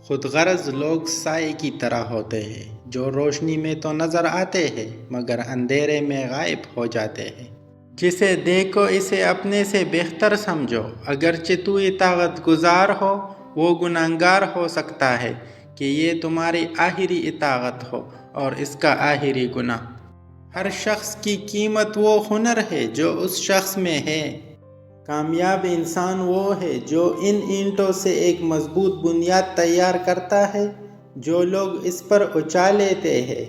خود غرض لوگ سائے کی طرح ہوتے ہیں جو روشنی میں تو نظر آتے ہیں مگر اندھیرے میں غائب ہو جاتے ہیں۔ جسے دیکھو اسے اپنے سے بہتر سمجھو، اگرچہ تو اطاعت گزار ہو، وہ گناہگار ہو سکتا ہے کہ یہ تمہاری آخری اطاعت ہو اور اس کا آخری گناہ۔ ہر شخص کی قیمت وہ ہنر ہے جو اس شخص میں ہے۔ کامیاب انسان وہ ہے جو ان اینٹوں سے ایک مضبوط بنیاد تیار کرتا ہے جو لوگ اس پر اچا لیتے ہیں۔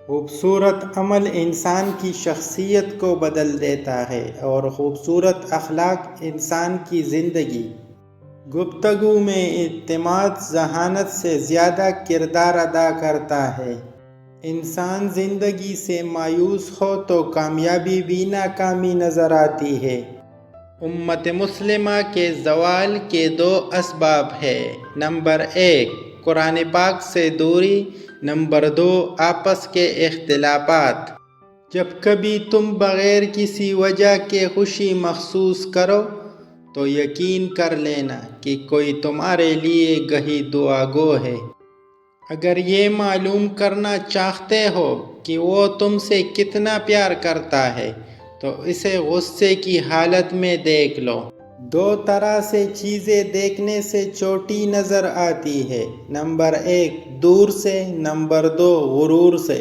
خوبصورت عمل انسان کی شخصیت کو بدل دیتا ہے اور خوبصورت اخلاق انسان کی زندگی۔ گفتگو میں اعتماد ذہانت سے زیادہ کردار ادا کرتا ہے۔ انسان زندگی سے مایوس ہو تو کامیابی بھی ناکامی نظر آتی ہے۔ امت مسلمہ کے زوال کے 2 اسباب ہیں۔ نمبر 1 قرآن پاک سے دوری، نمبر 2 آپس کے اختلافات۔ جب کبھی تم بغیر کسی وجہ کے خوشی محسوس کرو تو یقین کر لینا کہ کوئی تمہارے لیے گہی دعا گو ہے۔ اگر یہ معلوم کرنا چاہتے ہو کہ وہ تم سے کتنا پیار کرتا ہے تو اسے غصے کی حالت میں دیکھ لو۔ 2 طرح سے چیزیں دیکھنے سے چھوٹی نظر آتی ہے، نمبر 1 دور سے، نمبر 2 غرور سے۔